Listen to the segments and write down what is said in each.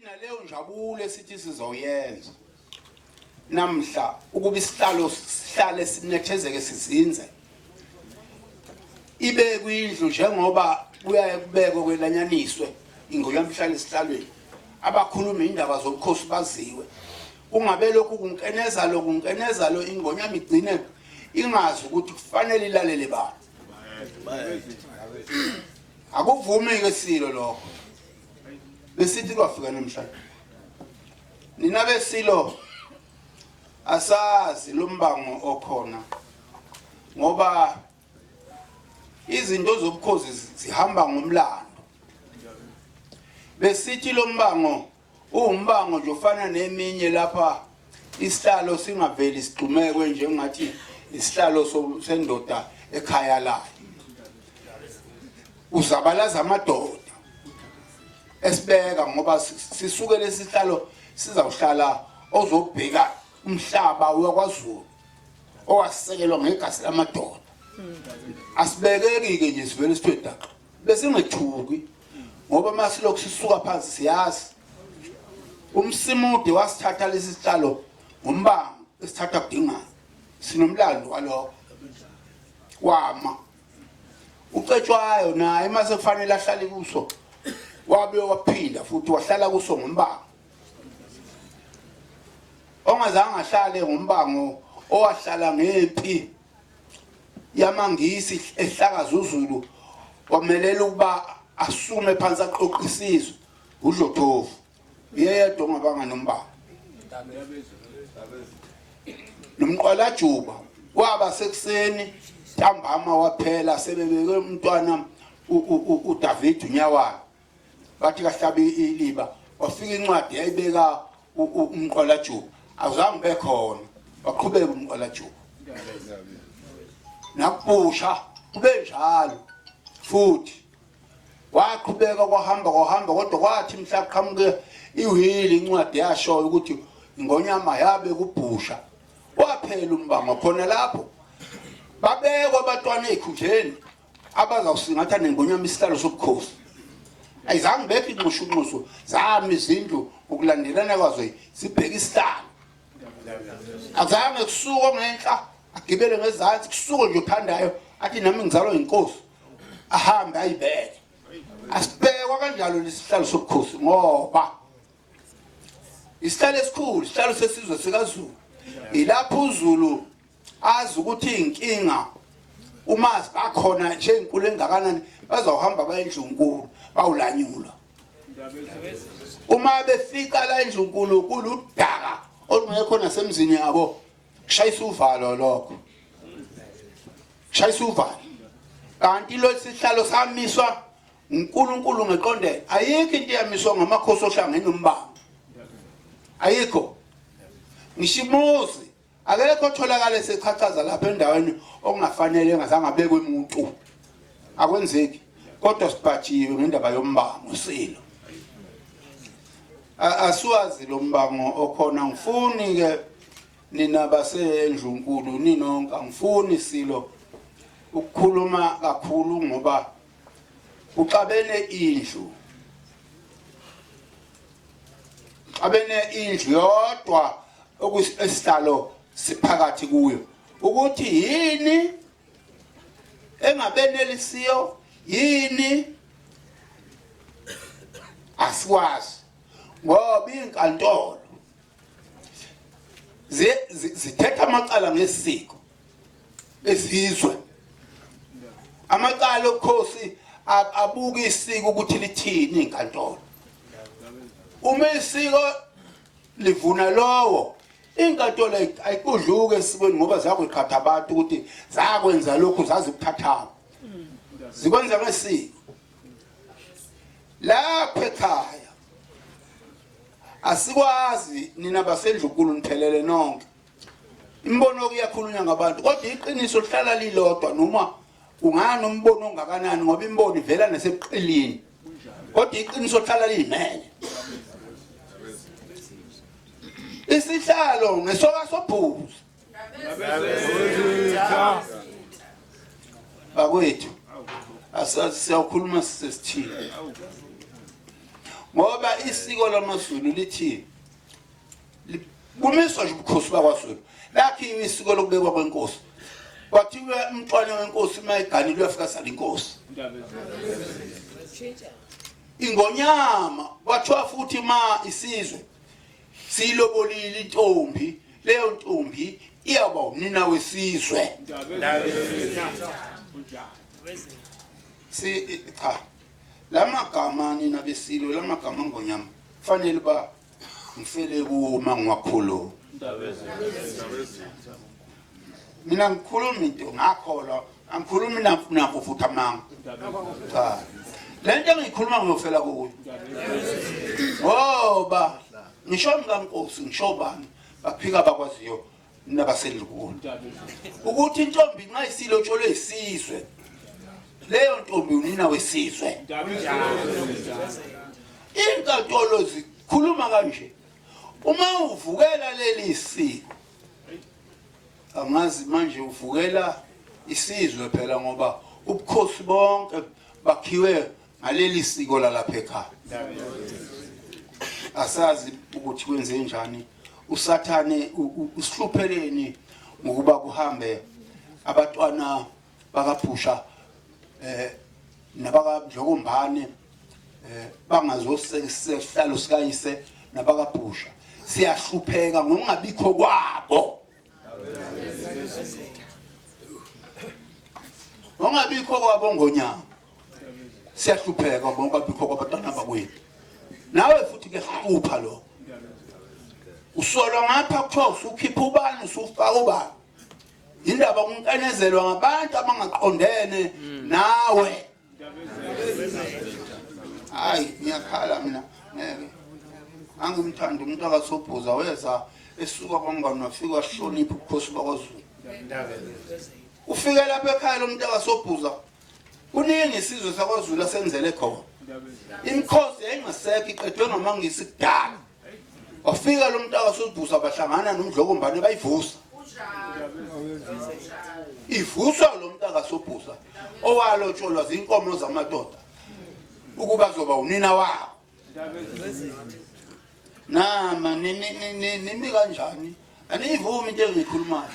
Sinaleyo njabulo esithi sizoyenza namhla ukuba isihlalo sihlale sinethezeke sizinze ibe kwindlu njengoba kuyaye kubekwe kwelanyaniswe ingoyamhlala esihlalweni abakhuluma indaba zobukhosi baziwe kungabe lokhu kunkeneza lo ingonyama igcine ingazi ukuthi kufanele ilalele bani akuvumi ke silo lokho besithi kwafika namhlanje nina besilo asazi lombango okhona ngoba izinto zobukhosi zihamba ngomlando besithi lombango umbango nje ufana neminye lapha isihlalo singaveli sigxumekwe njengathi isihlalo sendoda ekhaya layo uzabalaza amadoda esibeka ngoba sisuke lesihlalo sizawuhlala ozobheka umhlaba wakwaZulu owasekelwa ngegazi lamadoda asibekeki ke nje sivele sithoda bese ngethuki ngoba masilokhu sisuka phansi siyazi umsimude wasithatha lesi sihlalo ngombango esithatha kudingayo sinomlando walokho wama ucetshwayo naye mase kufanele ahlale kuso wabe waphinda futhi wahlala kuso ngombango ongazange ahlale ngombango owahlala ngempi yamangisi ehlakaza uZulu wamelela ukuba asume phansi aqoqisizwe uDlothofu yedwa ngabanga nombango nomqwalajuba waba sekuseni ntambama waphela sebebeke umntwana uDavid uNyawana bathi kahlabe iliba wafika incwadi yayibeka umqwalajuba azange bekhona waqhubeka umqwalajuba nakubusha kube njalo futhi waqhubeka kwahamba kodwa kwathi mhla qhamuke iwhili incwadi yasho ukuthi ingonyama yabe kubusha waphela umbango khona lapho babekwa abatwana ekhunjeni abazawusingatha nengonyama isihlalo sobukhosi ayizange bekho inxushunxuso zami izindlu ukulandelana kwazo sibheka isihlalo azange kusuka ngenhla agibele ngezansi kusuka nje uphandayo athi nami ngizalwa inkosi ahambe ayibeke asibekwa kanjalo lesihlalo sobukhosi ngoba isihlalo esikhulu isihlalo sesizwe sikaZulu ilapho uZulu azi ukuthi inkinga uma bakhona nje inkulu engakanani bazawuhamba bayendlunkulu bawulanyula uma befika la endlunkulu kuludaka olungekho nasemzini yabo kushayisa uvalo lokho kushayisa uvalo kanti lo sihlalo samiswa uNkulunkulu ngeqonde ayikho into yamiswa ngamakhosi ohlangene nombango ayikho ngishimuzi akekho tholakala sechachaza lapha endaweni okungafanele engazange abekwe umuntu akwenzeki kodwa sibhajiwe ngendaba yombango silo asiwazi lo mbango okhona ngifuni ke nina basendlunkulu ninonke angifuni silo ukukhuluma kakhulu ngoba uxabene indlu yodwa okusesihlalo siphakathi kuyo ukuthi yini engabenelisiyo yini asiwazi ngoba inkantolo zithetha amacala ngesiko esizwe amacala okhosi abuka isiko ukuthi lithini inkantolo uma isiko livuna lowo inkantolo ayikudluke esikweni ngoba zakuyikhatha abantu ukuthi zakwenza lokhu zazikuthathaba zikwenza ngesiko lapha ekhaya asikwazi nina basendlunkulu niphelele nonke imbono kuyakhulunywa ngabantu kodwa iqiniso lihlala lilodwa noma ungani umbono ongakanani ngoba imbono ivela naseqilini kodwa iqiniso lihlala liyimele isihlalo ngesoka sobhuzi bakwethu asazi siyakhuluma sisithini ngoba isiko lamaZulu lithi kumiswa nje ubukhosi bakwaZulu lakhiwe isiko lokubekwa kwenkosi kwathiwa umntwana wenkosi mayiganile uyafika sala inkosi ingonyama kwathiwa futhi ma isizwe silobolile intombi leyo ntombi iyaba unina wesizwe cha lamagama nina besilo lamagama ngonyama kufanele ba ngifele kuma ngiwakhulu mina ngikhuluma into ngakholwa angikhulumi nakho futhi amanga cha lento engiyikhuluma ngiyofela kuyo ngoba ngisho ngaNkosi ngisho bani baphika bakwaziyo nabasendlunkulu ukuthi intombi nxa isilotsholwe isizwe leyo ntombi unina wesizwe inkantolo zikhuluma kanje uma uvukela leli siko angazi manje uvukela isizwe phela ngoba ubukhosi bonke bakhiwe ngaleli siko lalapha ekhaya asazi ukuthi kwenze njani usathane usihlupheleni ngokuba kuhambe abatwana bakaBhusha nabakadlokombane bangazosehlalo sikayise nabakaBhusha siyahlupheka ngokungabikho kwabo ngokungabikho kwabo ngonyama siyahlupheka ngokungabikho kwabatwana bakwethu nawe futhi ke hlupha lo usolwa ngapha kuthiwa usukhipha ubani usufaka ubani indaba kunkanezelwa ngabantu abangaqondene nawe hayi ngiyakhala mina ngeke angimthanda umuntu akasobhuza weza esuka kwangani wafika hlonipha ubukhosi bakwaZulu ufike lapha ekhaya lo muntu akasobhuza kuningi isizwe sakwaZulu asenzele khona imkhosi yayingasekho iqedwe ngamangisi kudala wafika lo muntu akasobhuza bahlangana nomdlokombane bayivusa ivuswa lo muntu akasobhuza owalotsholwa zinkomo zamadoda ukuba zoba unina wabo nama nimi kanjani anivumi into engikhulumayo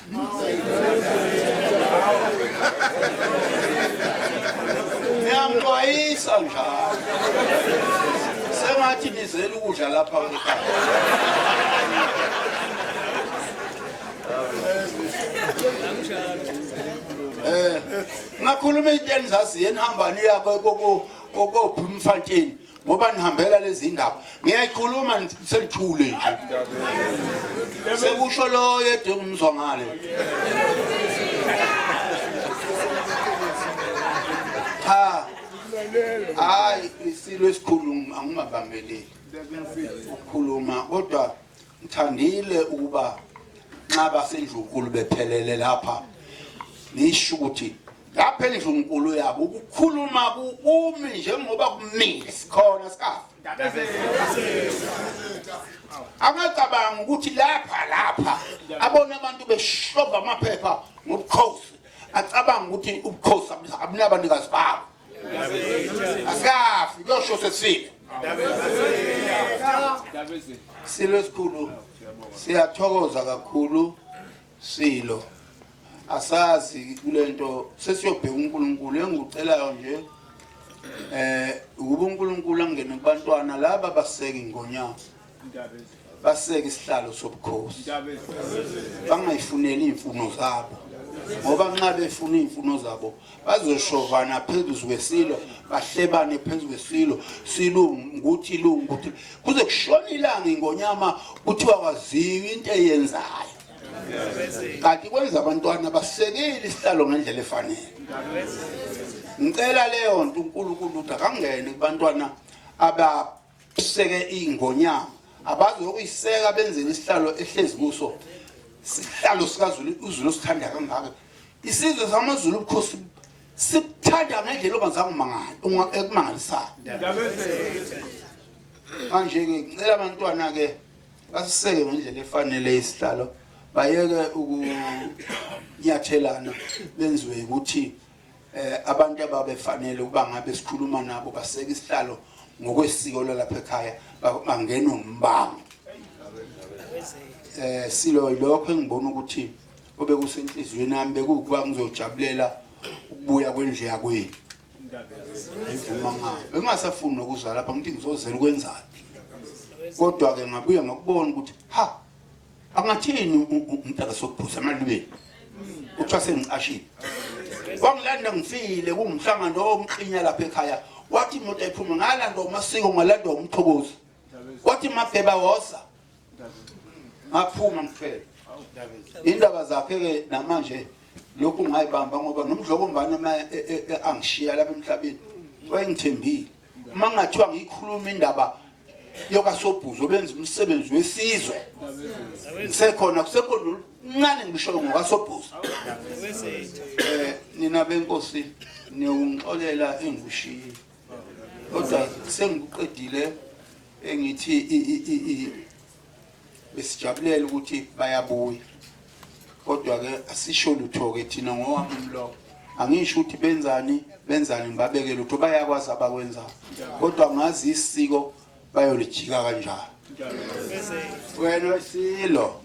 ngiyamxwayisa njalo sengathi nizela ukudla lapha ekhaya ngakhuluma into enizaziyo enihambani yakho kokobhumfantsheni ngoba nihambela lezi indaba ngiyayikhuluma selithule nje sekusho lo yedwa ngumzwa ngale hayi isilo esikhulu angingabambeleli ukukhuluma kodwa ngithandile ukuba nxa basendlunkulu bephelele lapha nisho ukuthi lapha endlunkulu yabo ukukhuluma kumi njengoba kumile sikhona sikafa angacabanga ukuthi lapha abona abantu beshoba amaphepha ngobukhosi acabanga ukuthi ubukhosi abunabanikazi babo asikafi kuyosho sesile silo esikhulu siyathokoza kakhulu silo asazi kulento sesiyobheka uNkulunkulu engicelayo nje ukuba uNkulunkulu angene kubantwana laba baseke ingonyama baseke isihlalo sobukhosi bangayifuneli imfuno zabo ngoba nxa befuna imfuno zabo bazoshovana phezulu kwesilo bahlebane phezulu kwesilo silunguthi kuze kushona ilanga ingonyama kuthiwa kwaziwa into eyenzayo kanti kwenza abantwana basekile isihlalo ngendlela efanele ngicela leyo nto uNkulunkulu ukuthi akangene kubantwana abaseke ingonyama abazokuyiseka benzele isihlalo ehlezi kuso sihlalo sikaZulu uZulu sithanda kangaka isizwe samaZulu ubukhosi sikuthanda ngendlela obazange ekumangalisayo manje ke ngicela abantwana ke basiseke ngendlela efanele isihlalo bayeke ukunyathelana benziwe ukuthi abantu ababefanele ukuba ngabe sikhuluma nabo baseke isihlalo ngokwesiko lalapha ekhaya bangena umbango. Silo lokho engibona ukuthi obe kusenhlizweni yami bekukuba ngizojabulela ukubuya kwendle yakwenu. Ngivuma ngayo. Bengasafuni nokuzala lapha ngithi ngizozela ukwenzani. Kodwa ke ngabuya ngakubona ukuthi ha angathini umntaka sokuphuza emalibeni. Uthiwa sengiqashile. Wangilanda ngifile kumhlangano omqinya lapha ekhaya. Wathi imoto ephuma ngalanda umasiko ngalanda umthokozi. Wathi mabheba woza. Ngaphuma ngifele. Indaba zakhe ke namanje lokhu ngayibamba ngoba nomdlokombane angishiya lapha emhlabeni wayengithembile. Uma ngathiwa ngikhuluma indaba yokaSobhuza obenza umsebenzi wesizwe sekhona kusekhona uncane ngisho ngokaSobhuza. Nina benkosi niyongixolela engushiye. Kodwa sengiqedile engithi besijabulela ukuthi bayabuya. Kodwa ke asisho lutho ke thina ngowami umlomo. Angisho ukuthi benzani ngibabeke lutho bayakwazi abakwenza. Kodwa ngazi isiko bayolijika kanjalo. Wena Silo.